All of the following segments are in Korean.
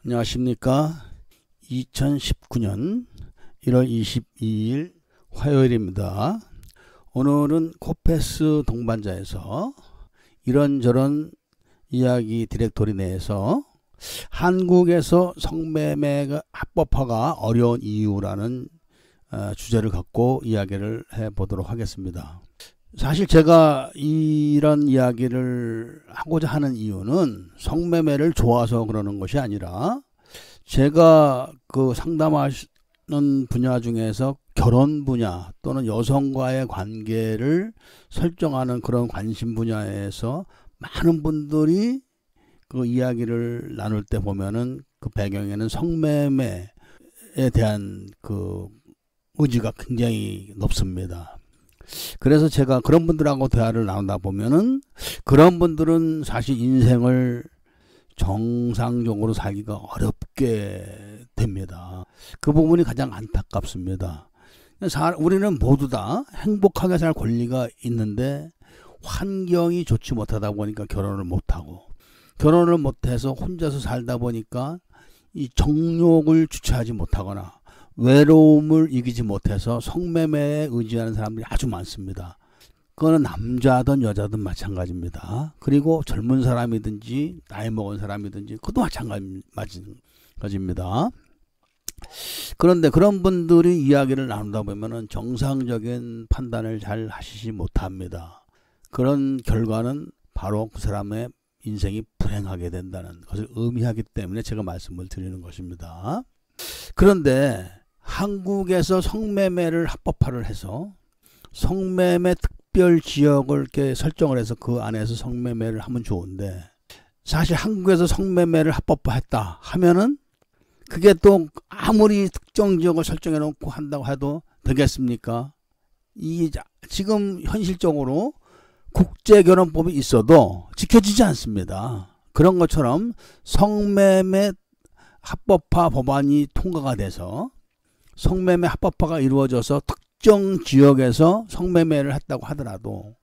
안녕하십니까. 2019년 1월 22일 화요일입니다. 오늘은 코페스 동반자에서 이런저런 이야기 디렉토리 내에서 한국에서 성매매가 합법화가 어려운 이유라는 주제를 갖고 이야기를 해보도록 하겠습니다. 사실 제가 이런 이야기를 하고자 하는 이유는 성매매를 좋아서 그러는 것이 아니라 제가 그 상담하는 분야 중에서 결혼 분야 또는 여성과의 관계를 설정하는 그런 관심 분야에서 많은 분들이 그 이야기를 나눌 때 보면은 그 배경에는 성매매에 대한 그 의지가 굉장히 높습니다. 그래서 제가 그런 분들하고 대화를 나누다 보면은 그런 분들은 사실 인생을 정상적으로 살기가 어렵게 됩니다. 그 부분이 가장 안타깝습니다. 우리는 모두 다 행복하게 살 권리가 있는데 환경이 좋지 못하다 보니까 결혼을 못하고, 결혼을 못해서 혼자서 살다 보니까 이 정욕을 주체하지 못하거나 외로움을 이기지 못해서 성매매에 의지하는 사람들이 아주 많습니다. 그거는 남자든 여자든 마찬가지입니다. 그리고 젊은 사람이든지 나이 먹은 사람이든지 그것도 마찬가지입니다. 그런데 그런 분들이 이야기를 나누다 보면은 정상적인 판단을 잘 하시지 못합니다. 그런 결과는 바로 그 사람의 인생이 불행하게 된다는 것을 의미하기 때문에 제가 말씀을 드리는 것입니다. 그런데 한국에서 성매매를 합법화를 해서 성매매 특별 지역을 이렇게 설정을 해서 그 안에서 성매매를 하면 좋은데, 사실 한국에서 성매매를 합법화했다 하면은 그게 또 아무리 특정 지역을 설정해 놓고 한다고 해도 되겠습니까? 지금 현실적으로 국제결혼법이 있어도 지켜지지 않습니다. 그런 것처럼 성매매 합법화 법안이 통과가 돼서 성매매 합법화가 이루어져서 특정 지역에서 성매매를 했다고 하더라도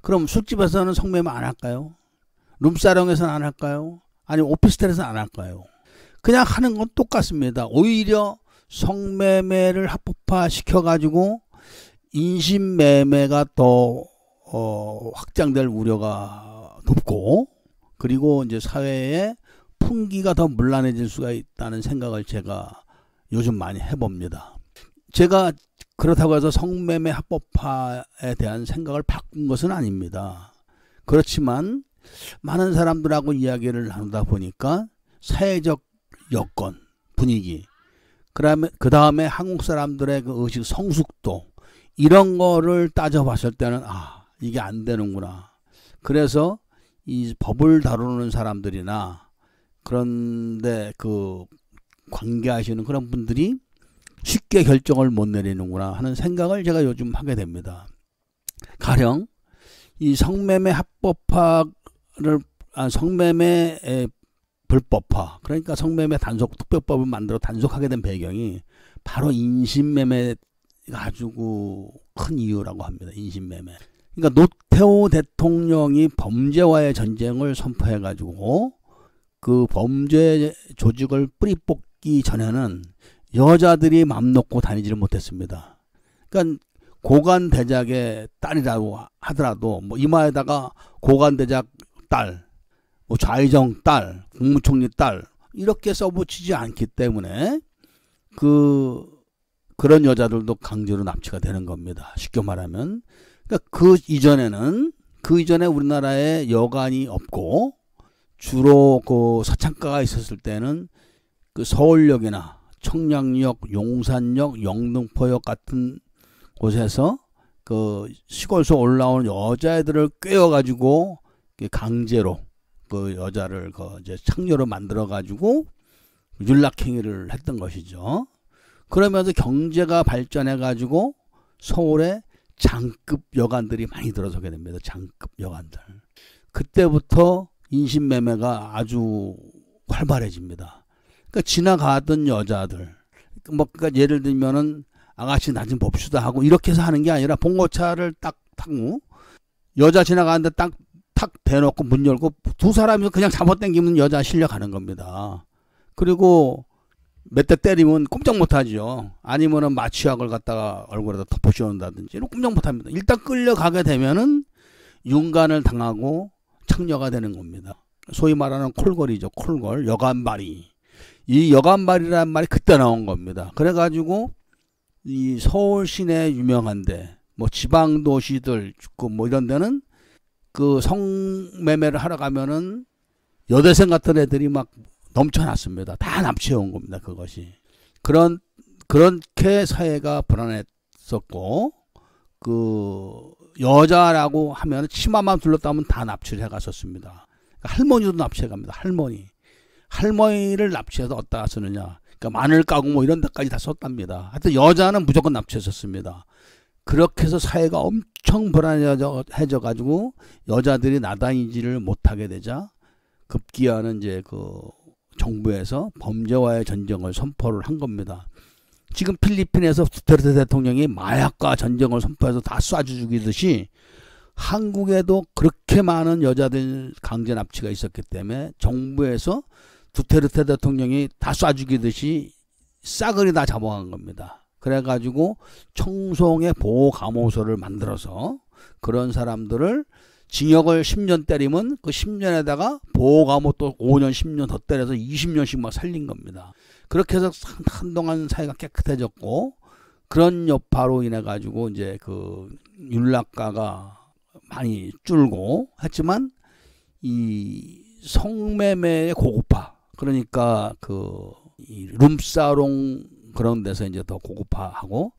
그럼 술집에서는 성매매 안 할까요? 룸사롱에서는 안 할까요? 아니 오피스텔에서는 안 할까요? 그냥 하는 건 똑같습니다. 오히려 성매매를 합법화 시켜가지고 인신매매가 더 확장될 우려가 높고, 그리고 이제 사회에 풍기가 더 문란해질 수가 있다는 생각을 제가 요즘 많이 해봅니다. 제가 그렇다고 해서 성매매 합법화에 대한 생각을 바꾼 것은 아닙니다. 그렇지만 많은 사람들하고 이야기를 나누다 보니까 사회적 여건, 분위기, 그 다음에 한국 사람들의 그 의식 성숙도, 이런 거를 따져봤을 때는 이게 안 되는구나. 그래서 이 법을 다루는 사람들이나 그런데 그 관계하시는 그런 분들이 쉽게 결정을 못 내리는구나 하는 생각을 제가 요즘 하게 됩니다. 가령 이 성매매 합법화를 성매매 불법화, 그러니까 성매매 단속 특별법을 만들어 단속하게 된 배경이 바로 인신매매가 아주 큰 이유라고 합니다. 인신매매. 그러니까 노태우 대통령이 범죄와의 전쟁을 선포해가지고 그 범죄 조직을 뿌리 뽑기 전에는 여자들이 맘 놓고 다니지를 못했습니다. 그러니까 고관대작의 딸이라고 하더라도 뭐 이마에다가 고관대작 딸, 뭐 좌의정 딸, 국무총리 딸 이렇게 써붙이지 않기 때문에 그런 여자들도 강제로 납치가 되는 겁니다. 쉽게 말하면. 그러니까 그 이전에 우리나라에 여관이 없고 주로 그 서창가가 있었을 때는 그 서울역이나 청량역, 용산역, 영등포역 같은 곳에서 그 시골에서 올라오는 여자애들을 꿰어가지고 강제로 그 여자를 이제 창녀로 만들어가지고 윤락행위를 했던 것이죠. 그러면서 경제가 발전해가지고 서울에 장급 여관들이 많이 들어서게 됩니다. 장급 여관들. 그때부터 인신매매가 아주 활발해집니다. 그러니까 지나가던 여자들, 그러니까 예를 들면은 아가씨 나 좀 봅시다 하고 이렇게 해서 하는 게 아니라 봉고차를 딱 타고 여자 지나가는데 탁 대놓고 문 열고 두 사람이서 그냥 잡아당기면 여자 실려가는 겁니다. 그리고 몇 대 때리면 꼼짝 못하죠. 아니면은 마취약을 갖다가 얼굴에다 덮어 씌운다든지 꼼짝 못합니다. 일단 끌려가게 되면은 윤간을 당하고 창녀가 되는 겁니다. 소위 말하는 콜걸이죠. 콜걸, 여간발이. 이 여간발이라는 말이 그때 나온 겁니다. 그래가지고 이 서울 시내 유명한데 뭐 지방 도시들 뭐 이런 데는 그 성매매를 하러 가면은 여대생 같은 애들이 막 넘쳐났습니다. 다 납치해 온 겁니다. 그것이. 그렇게 사회가 불안했었고, 그, 여자라고 하면 치마만 둘렀다면 다 납치를 해 갔었습니다. 할머니도 납치해 갑니다. 할머니를 납치해서 어디다 쓰느냐. 그러니까 마늘 까고 뭐 이런 데까지 다 썼답니다. 하여튼 여자는 무조건 납치했었습니다. 그렇게 해서 사회가 엄청 불안해져 가지고 여자들이 나다니지를 못하게 되자 급기야는 이제 그 정부에서 범죄와의 전쟁을 선포를 한 겁니다. 지금 필리핀에서 두테르테 대통령이 마약과 전쟁을 선포해서 다 쏴 죽이듯이 한국에도 그렇게 많은 여자들 강제 납치가 있었기 때문에 정부에서 두테르테 대통령이 다 쏴 죽이듯이 싸그리 다 잡아간 겁니다. 그래가지고 청송의 보호감호소를 만들어서 그런 사람들을 징역을 10년 때리면 그 10년에다가 보호감호 또 5년 10년 더 때려서 20년씩 막 살린 겁니다. 그렇게 해서 한동안 사회가 깨끗해졌고 그런 여파로 인해 가지고 이제 그 윤락가가 많이 줄고 했지만 이 성매매의 고급화, 그러니까 그 이 룸사롱 그런 데서 이제 더 고급화하고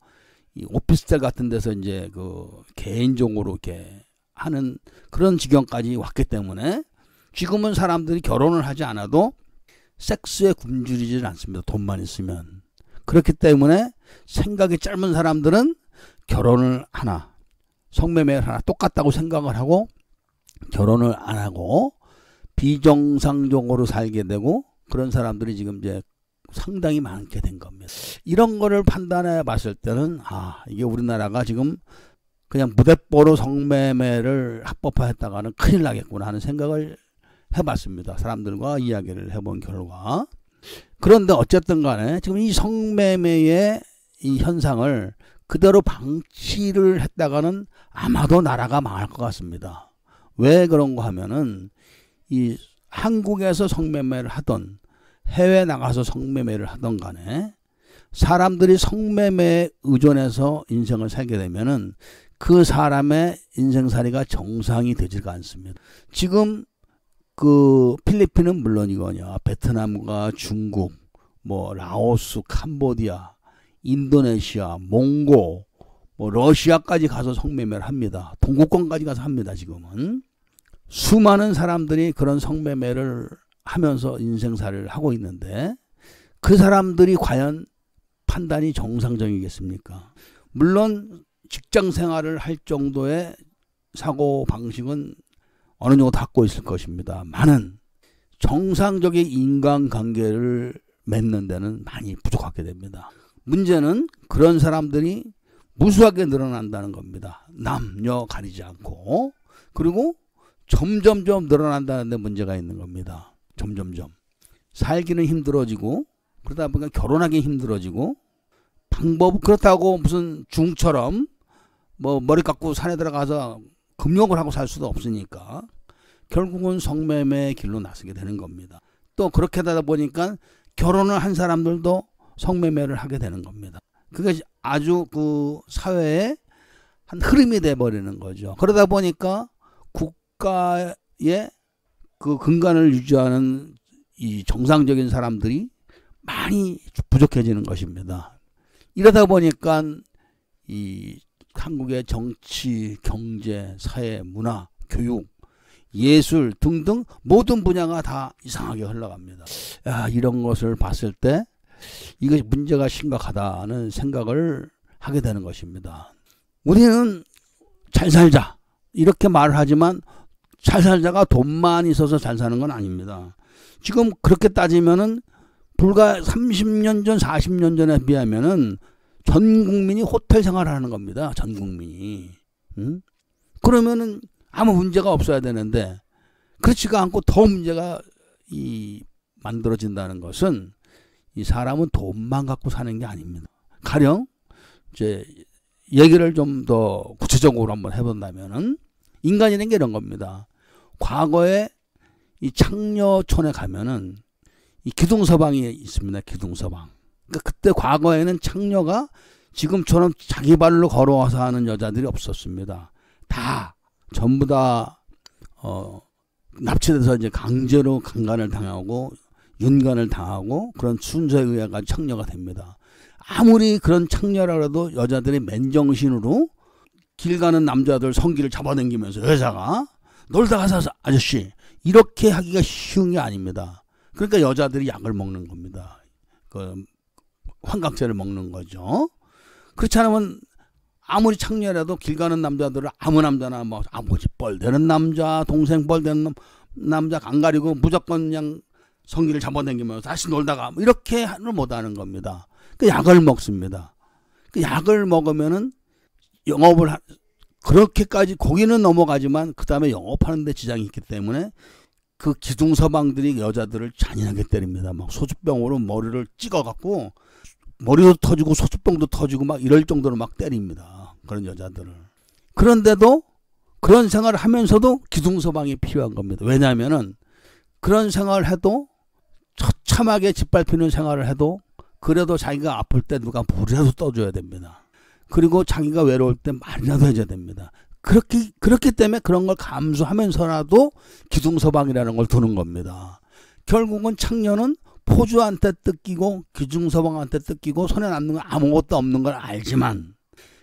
이 오피스텔 같은 데서 이제 그 개인적으로 이렇게 하는 그런 지경까지 왔기 때문에 지금은 사람들이 결혼을 하지 않아도 섹스에 굶주리지는 않습니다. 돈만 있으면. 그렇기 때문에 생각이 짧은 사람들은 결혼을 하나, 성매매를 하나 똑같다고 생각을 하고 결혼을 안 하고 비정상적으로 살게 되고 그런 사람들이 지금 이제 상당히 많게 된 겁니다. 이런 거를 판단해 봤을 때는 이게 우리나라가 지금 그냥 무대뽀로 성매매를 합법화했다가는 큰일 나겠구나 하는 생각을 해봤습니다. 사람들과 이야기를 해본 결과. 그런데 어쨌든 간에 지금 이 성매매의 이 현상을 그대로 방치를 했다가는 아마도 나라가 망할 것 같습니다. 왜 그런가 하면은 이 한국에서 성매매를 하던 해외 나가서 성매매를 하던 간에 사람들이 성매매에 의존해서 인생을 살게 되면은 그 사람의 인생살이가 정상이 되지가 않습니다. 지금 그 필리핀은 물론이거냐, 베트남과 중국, 뭐 라오스, 캄보디아, 인도네시아, 몽고, 뭐 러시아까지 가서 성매매를 합니다. 동구권까지 가서 합니다. 지금은 수많은 사람들이 그런 성매매를 하면서 인생살이를 하고 있는데 그 사람들이 과연 판단이 정상적이겠습니까? 물론 직장 생활을 할 정도의 사고 방식은 어느 정도 갖고 있을 것입니다. 많은 정상적인 인간관계를 맺는 데는 많이 부족하게 됩니다. 문제는 그런 사람들이 무수하게 늘어난다는 겁니다. 남녀 가리지 않고. 그리고 점점점 늘어난다는 데 문제가 있는 겁니다. 점점점. 살기는 힘들어지고 그러다 보니까 결혼하기 힘들어지고 방법 그렇다고 무슨 중처럼 뭐 머리 깎고 산에 들어가서 금욕을 하고 살 수도 없으니까 결국은 성매매의 길로 나서게 되는 겁니다. 또 그렇게 하다 보니까 결혼을 한 사람들도 성매매를 하게 되는 겁니다. 그게 아주 그 사회의 한 흐름이 돼버리는 거죠. 그러다 보니까 국가의 그 근간을 유지하는 이 정상적인 사람들이 많이 부족해지는 것입니다. 이러다 보니까 이 한국의 정치, 경제, 사회, 문화, 교육, 예술 등등 모든 분야가 다 이상하게 흘러갑니다. 이런 것을 봤을 때 이것이 문제가 심각하다는 생각을 하게 되는 것입니다. 우리는 잘 살자 이렇게 말을 하지만 잘 살자가 돈만 있어서 잘 사는 건 아닙니다. 지금 그렇게 따지면은 불과 30년 전, 40년 전에 비하면은 전 국민이 호텔 생활을 하는 겁니다. 전 국민이. 그러면은 아무 문제가 없어야 되는데 그렇지가 않고 더 문제가 만들어진다는 것은 이 사람은 돈만 갖고 사는 게 아닙니다. 가령 이제 얘기를 좀 더 구체적으로 한번 해본다면은 인간이라는 게 이런 겁니다. 과거에 이 창녀촌에 가면은 이 기둥서방이 있습니다. 기둥서방. 그러니까 그때 과거에는 창녀가 지금처럼 자기 발로 걸어와서 하는 여자들이 없었습니다. 다 전부 다 납치돼서 이제 강제로 강간을 당하고 윤간을 당하고 그런 순서에 의해 가지고 창녀가 됩니다. 아무리 그런 창녀라 해도 여자들이 맨정신으로 길 가는 남자들 성기를 잡아당기면서 여자가 놀다 가서 아저씨 이렇게 하기가 쉬운 게 아닙니다. 그러니까 여자들이 약을 먹는 겁니다. 그 환각제를 먹는 거죠. 그렇지 않으면 아무리 창녀라도 길 가는 남자들은 아무 남자나 뭐 아버지 뻘 되는 남자, 동생 뻘 되는 남자 안 가리고 무조건 그냥 성기를 잡아당기면서 다시 놀다가 이렇게는 못하는 겁니다. 그 약을 먹습니다. 그 약을 먹으면은 영업을 그렇게까지 고기는 넘어가지만 그 다음에 영업하는 데 지장이 있기 때문에 그 기둥서방들이 여자들을 잔인하게 때립니다. 막 소주병으로 머리를 찍어갖고 머리도 터지고 소주병도 터지고 막 이럴 정도로 막 때립니다. 그런 여자들을. 그런데도 그런 생활을 하면서도 기둥서방이 필요한 겁니다. 왜냐하면은 그런 생활을 해도 처참하게 짓밟히는 생활을 해도 그래도 자기가 아플 때 누가 물이라도 떠줘야 됩니다. 그리고 자기가 외로울 때 말이라도 해줘야 됩니다. 그렇기 때문에 그런 걸 감수하면서라도 기둥서방이라는 걸 두는 겁니다. 결국은 창녀는 포주한테 뜯기고 기둥서방한테 뜯기고 손에 남는 건 아무것도 없는 걸 알지만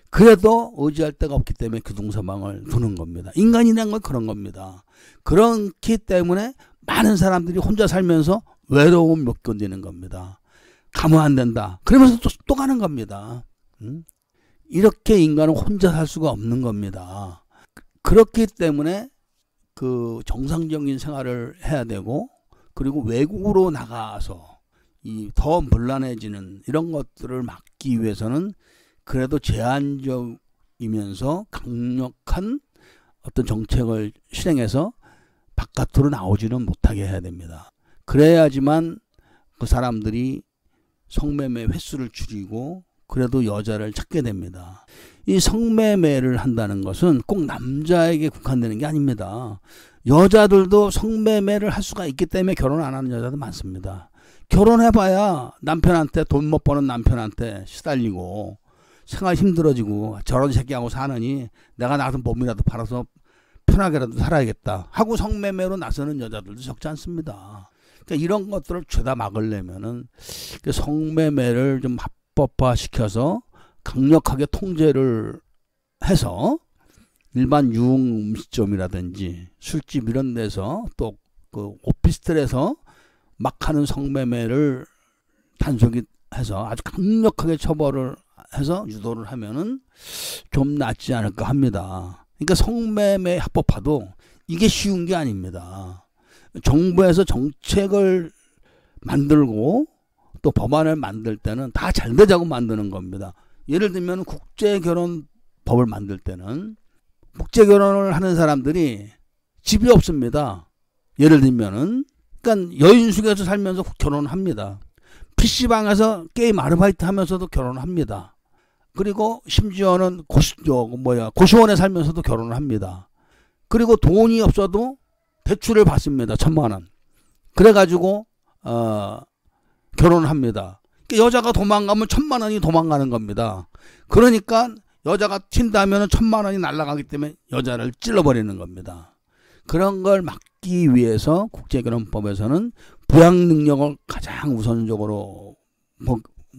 그래도 의지할 데가 없기 때문에 기둥서방을 두는 겁니다. 인간이라는 건 그런 겁니다. 그렇기 때문에 많은 사람들이 혼자 살면서 외로움 못 견디는 겁니다. 가면 안 된다. 그러면서 또 가는 겁니다. 이렇게 인간은 혼자 살 수가 없는 겁니다. 그렇기 때문에 그 정상적인 생활을 해야 되고 그리고 외국으로 나가서 이 더 불안해지는 이런 것들을 막기 위해서는 그래도 제한적이면서 강력한 어떤 정책을 실행해서 바깥으로 나오지는 못하게 해야 됩니다. 그래야지만 그 사람들이 성매매 횟수를 줄이고 그래도 여자를 찾게 됩니다. 이 성매매를 한다는 것은 꼭 남자에게 국한되는 게 아닙니다. 여자들도 성매매를 할 수가 있기 때문에 결혼 안 하는 여자도 많습니다. 결혼해봐야 남편한테 돈 못 버는 남편한테 시달리고 생활 힘들어지고 저런 새끼하고 사느니 내가 나가서 몸이라도 팔아서 편하게라도 살아야겠다 하고 성매매로 나서는 여자들도 적지 않습니다. 그러니까 이런 것들을 죄다 막으려면은 성매매를 좀 합법화시켜서 강력하게 통제를 해서 일반 유흥 음식점이라든지 술집 이런 데서 또 그 오피스텔에서 막 하는 성매매를 단속이 해서 아주 강력하게 처벌을 해서 유도를 하면은 좀 낫지 않을까 합니다. 그러니까 성매매 합법화도 이게 쉬운 게 아닙니다. 정부에서 정책을 만들고 또 법안을 만들 때는 다 잘 되자고 만드는 겁니다. 예를 들면 국제결혼법을 만들 때는 국제결혼을 하는 사람들이 집이 없습니다. 예를 들면은 그러니까 여인숙에서 살면서 결혼을 합니다. PC방에서 게임 아르바이트 하면서도 결혼을 합니다. 그리고 심지어는 고시원에 살면서도 결혼을 합니다. 그리고 돈이 없어도 대출을 받습니다. 1,000만 원. 그래가지고 결혼을 합니다. 그러니까 여자가 도망가면 1,000만 원이 도망가는 겁니다. 그러니까 여자가 튄다면 1,000만 원이 날아가기 때문에 여자를 찔러버리는 겁니다. 그런 걸 막기 위해서 국제결혼법에서는 부양 능력을 가장 우선적으로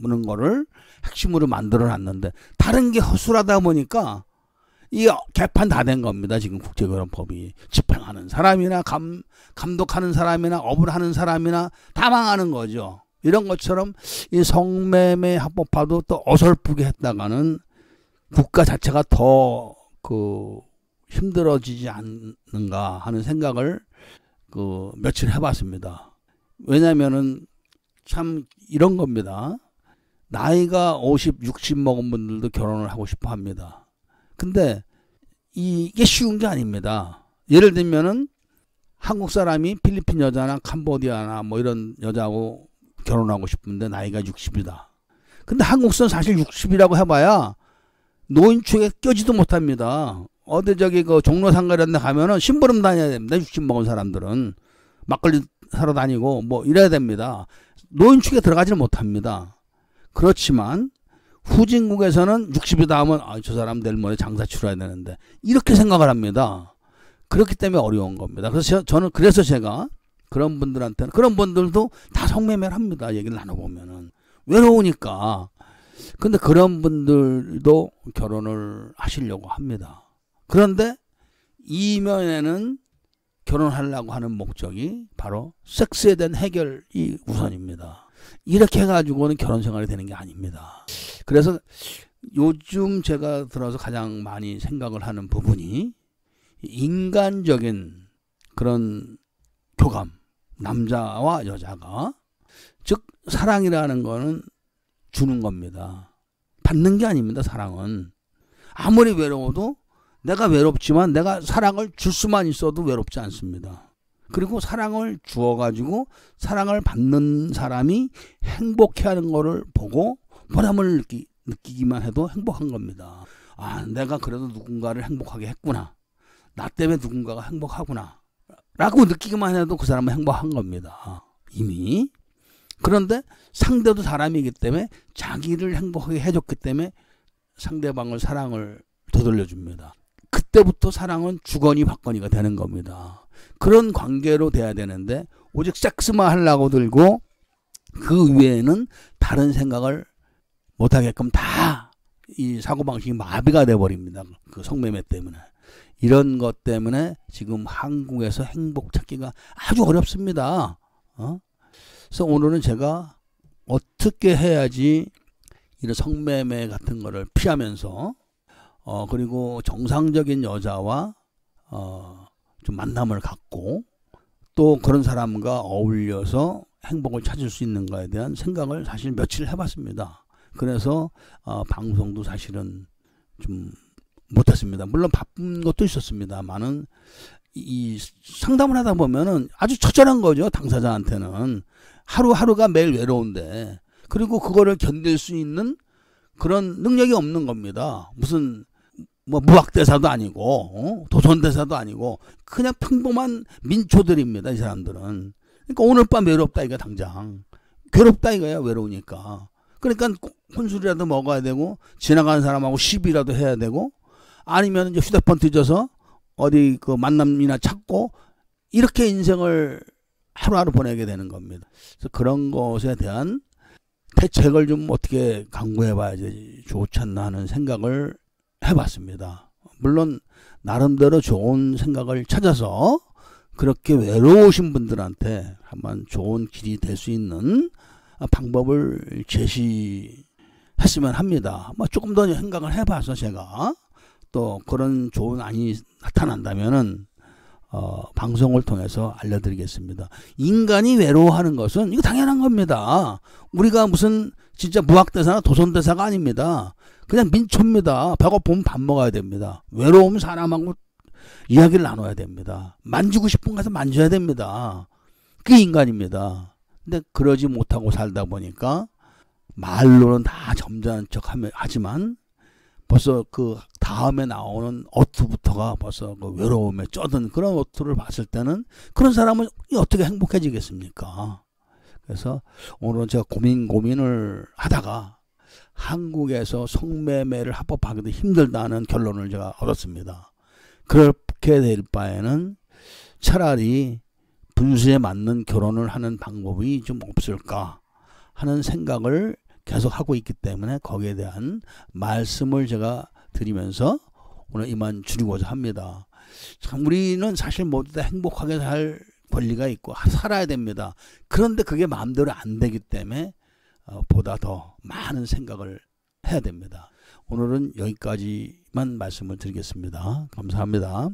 보는 거를 핵심으로 만들어 놨는데 다른 게 허술하다 보니까 이 개판 다 된 겁니다. 지금 국제결혼법이 집행하는 사람이나 감독하는 사람이나 업을 하는 사람이나 다 망하는 거죠. 이런 것처럼 이 성매매 합법화도 또 어설프게 했다가는 국가 자체가 더 힘들어지지 않는가 하는 생각을 며칠 해봤습니다. 왜냐면은 참 이런 겁니다. 나이가 50, 60 먹은 분들도 결혼을 하고 싶어 합니다. 근데 이게 쉬운 게 아닙니다. 예를 들면은 한국 사람이 필리핀 여자나 캄보디아나 뭐 이런 여자하고 결혼하고 싶은데 나이가 60이다. 근데 한국선 사실 60이라고 해봐야 노인축에 껴지도 못합니다. 어디 저기 그 종로 상가 이런 데 가면은 심부름 다녀야 됩니다. 60 먹은 사람들은. 막걸리 사러 다니고 뭐 이래야 됩니다. 노인축에 들어가지는 못합니다. 그렇지만 후진국에서는 60이다 하면 저 사람 내일 모레 장사 치러야 되는데 이렇게 생각을 합니다. 그렇기 때문에 어려운 겁니다. 그래서 저는 그래서 제가 그런 분들한테는 그런 분들도 다 성매매를 합니다. 얘기를 나눠보면은 외로우니까. 근데 그런 분들도 결혼을 하시려고 합니다. 그런데 이면에는 결혼하려고 하는 목적이 바로 섹스에 대한 해결이 우선입니다. 이렇게 해가지고는 결혼 생활이 되는 게 아닙니다. 그래서 요즘 제가 들어서 가장 많이 생각을 하는 부분이 인간적인 그런 교감, 남자와 여자가, 즉 사랑이라는 거는 주는 겁니다. 받는 게 아닙니다. 사랑은 아무리 외로워도 내가 외롭지만 내가 사랑을 줄 수만 있어도 외롭지 않습니다. 그리고 사랑을 주어가지고 사랑을 받는 사람이 행복해하는 거를 보고 보람을 느끼기만 해도 행복한 겁니다. 아, 내가 그래도 누군가를 행복하게 했구나. 나 때문에 누군가가 행복하구나 라고 느끼기만 해도 그 사람은 행복한 겁니다. 이미. 그런데 상대도 사람이기 때문에 자기를 행복하게 해줬기 때문에 상대방을 사랑을 되돌려줍니다. 그때부터 사랑은 주거니 받거니가 되는 겁니다. 그런 관계로 돼야 되는데 오직 섹스만 하려고 들고 그 외에는 다른 생각을 못하게끔 다 이 사고방식이 마비가 돼버립니다. 그 성매매 때문에. 이런 것 때문에 지금 한국에서 행복 찾기가 아주 어렵습니다. 그래서 오늘은 제가 어떻게 해야지 이런 성매매 같은 거를 피하면서 그리고 정상적인 여자와 좀 만남을 갖고 또 그런 사람과 어울려서 행복을 찾을 수 있는가에 대한 생각을 사실 며칠 해봤습니다. 그래서 방송도 사실은 좀 못했습니다. 물론 바쁜 것도 있었습니다만은 이 상담을 하다 보면은 아주 처절한 거죠. 당사자한테는 하루하루가 매일 외로운데 그리고 그거를 견딜 수 있는 그런 능력이 없는 겁니다. 무슨 뭐 무학대사도 아니고 도선대사도 아니고 그냥 평범한 민초들입니다. 이 사람들은. 그러니까 오늘 밤 외롭다 이거 당장 괴롭다 이거야. 외로우니까. 그러니까 혼술이라도 먹어야 되고 지나가는 사람하고 시비라도 해야 되고 아니면 이제 휴대폰 뒤져서 어디 그 만남이나 찾고 이렇게 인생을 하루하루 보내게 되는 겁니다. 그래서 그런 것에 대한 대책을 좀 어떻게 강구해 봐야지 좋지 않나 하는 생각을 해봤습니다. 물론 나름대로 좋은 생각을 찾아서 그렇게 외로우신 분들한테 한번 좋은 길이 될 수 있는 방법을 제시했으면 합니다. 뭐 조금 더 생각을 해봐서 제가 또 그런 좋은 안이 나타난다면은 방송을 통해서 알려드리겠습니다. 인간이 외로워하는 것은 이거 당연한 겁니다. 우리가 무슨 진짜 무학대사나 도선대사가 아닙니다. 그냥 민초입니다. 배고프면 밥 먹어야 됩니다. 외로우면 사람하고 이야기를 나눠야 됩니다. 만지고 싶은 가서 만져야 됩니다. 그게 인간입니다. 근데 그러지 못하고 살다 보니까 말로는 다 점잖은 척 하지만 벌써 그 다음에 나오는 어투부터가 벌써 그 외로움에 쩌든 그런 어투를 봤을 때는 그런 사람은 어떻게 행복해지겠습니까? 그래서 오늘은 제가 고민을 하다가 한국에서 성매매를 합법하기도 힘들다는 결론을 제가 얻었습니다. 그렇게 될 바에는 차라리 분수에 맞는 결혼을 하는 방법이 좀 없을까 하는 생각을 계속 하고 있기 때문에 거기에 대한 말씀을 제가 드리면서 오늘 이만 줄이고자 합니다. 참 우리는 사실 모두 다 행복하게 살 권리가 있고 살아야 됩니다. 그런데 그게 마음대로 안 되기 때문에 보다 더 많은 생각을 해야 됩니다. 오늘은 여기까지만 말씀을 드리겠습니다. 감사합니다.